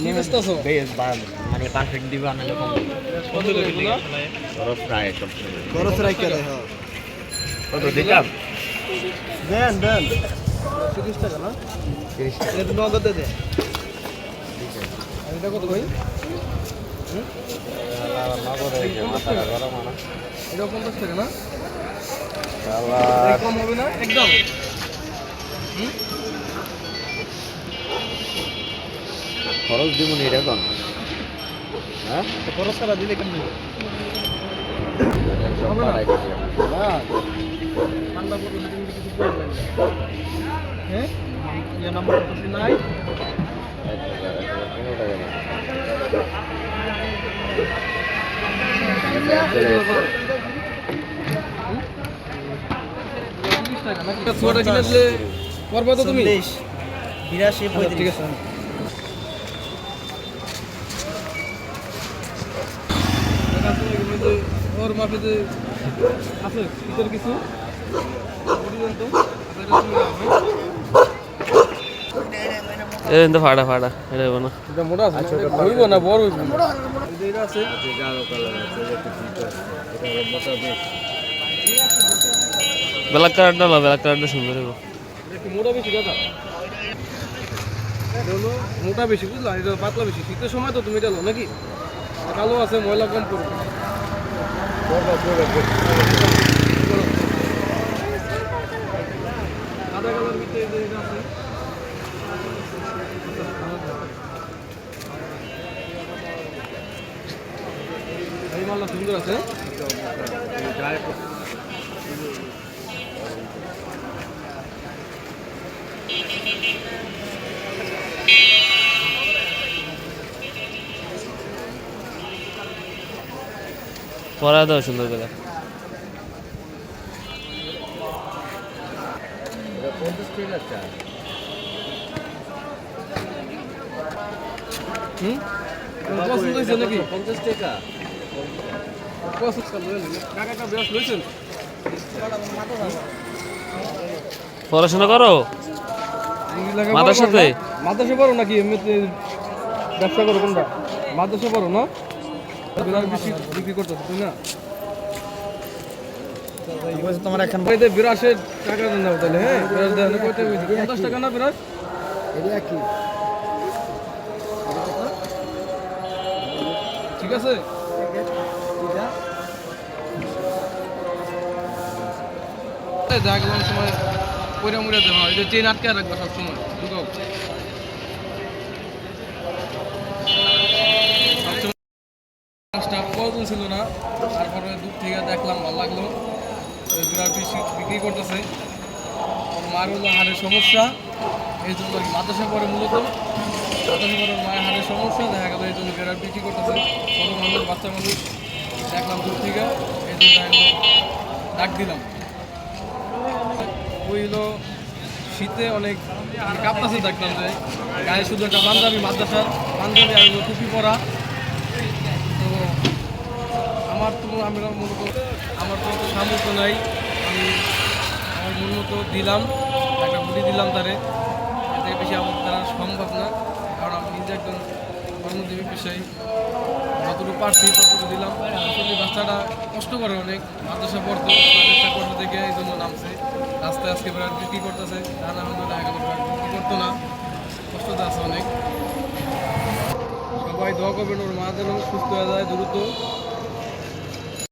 কি বেচতেছো? বেশ ভালো মানে পারফেক্ট দিবা না এরকম কত করে এগুলো? বড় ফ্রাই সব গরম ফ্রাই করে হ্যাঁ কত দিতাম দেন দেন 30 টাকা না? 30 টাকা এটা নগদে দে। আর এটা কত ভাই? নগদে মাথাটা গরম না এটা 50 টাকা না? শালা এই কম হবে না একদম? খরচ দিব নি এটা কোন হ্যাঁ খরচ ছাড়া দিলে কেমন? সব হবে না? বাড়াই দিছি না ঠান্ডা পড়লে তুমি কিছু প্রবলেম হ্যাঁ ইয়া নাম্বার তো নাই ছোটা কিনে দিলে করবা তো তুমি 82 আচ্ছা, ঠিক আছে ওর মাপে যে আছে ভিতরে কিছু এটা ফাড়া ফাড়া এটা না এটা মোটা আছে হইব না বড় হইব এটা আছে গাঢ় কালার আছে একটু ভিতর এটা মোটা বেশ ব্ল্যাক কালারটা না ব্ল্যাক কালারটা সুন্দর হবে একটু মোটা বেশি দাদা এটা হলো মোটা বেশি বুঝলা এটা পাতলা বেশি শীতের সময় তো তুমি এটা লো নাকি কালো আছে ময়লা কম পড়বে সাদা কালার ভিতরে যে এটা আছে এই মালটা সুন্দর আছে পরা দাও সুন্দর করে এটা 50 টাকা চা পছন্দ হয়েছে নাকি 50 টাকা পছন্দ কাকা কাকা বেশ লইছেন পড়াশোনা করো মাদ্রাসাতে? মাদ্রাসা পড়ো নাকি এমনিতে ব্যবসা করো কোনটা মাদ্রাসা পড়ো না বিরাট বেশি বিক্রি করতেছো তুই না তোমার এখন এতে বিরাশের টাকা দেন দাও তাহলে হ্যাঁ বিরাশ দেন কত 50 টাকা না বিরাশ এটা কি ঠিক আছে দেখলাম সময় পয়রা মুড়ে দেওয়া হয় এটা চেন আটকে রাখবা সব সময় ঢুকাও স্টাফ কতজন ছিল না তারপরে দূর থেকে দেখলাম ভালো লাগলো বিরাট বেশি বিক্রি করতেছে ওর মার হলো হাড়ের সমস্যা এই জন্য আর কি মাদ্রাসা পড়ে মূলত মাদ্রাসা পড়ে মায়ের হাড়ের সমস্যা দেখা গেল এই জন্য বিরাট বিক্রি করতেছে ছোটো মানুষ বাচ্চা মানুষ দেখলাম দূর থেকে এই জন্য ডাক দিলাম ওই হলো শীতে অনেক কাঁপতাছে দেখলাম যে গায়ে শুধু একটা পাঞ্জাবি মাদ্রাসার পাঞ্জাবি আর হলো টুপি পরা তো আমি মূলত আমার তো সামর্থ্য নাই আমি আমার মূলত দিলাম একটা মুড়ি দিলাম তারে এতে বেশি আমার দ্বারা সম্ভব না কারণ আমি নিজে একজন কর্মজীবী পেশায় যতটুকু পারছি ততটুকু দিলাম আসলে বাচ্চাটা কষ্ট করে অনেক মাদ্রাসা পড়তো মাদ্রাসা পড়তে থেকে এই জন্য নামছে রাস্তায় আজকে বিরাট বিক্রি করতেছে তা না হলে দেখা গেল বিক্রি করতো না কষ্টতে আছে অনেক সবাই দোয়া করবেন ওর মা যেন সুস্থ হয়ে যায় দ্রুত